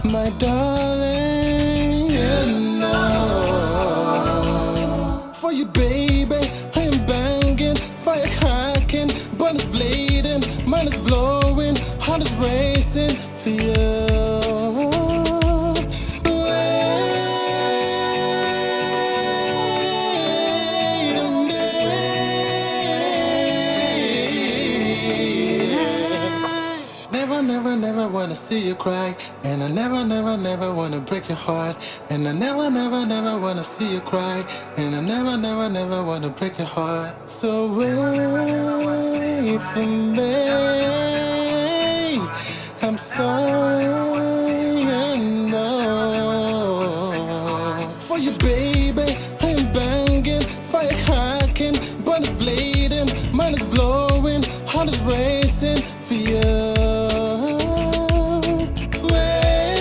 my darling, you know. For you, baby, I am banging, fire cracking, bullets bleeding, mind is blowing, heart is racing for you. Never, never, never wanna see you cry. And I never, never, never wanna break your heart. And I never, never, never wanna see you cry. And I never, never, never wanna break your heart. So wait for me. I'm sorry, you know. For you, baby.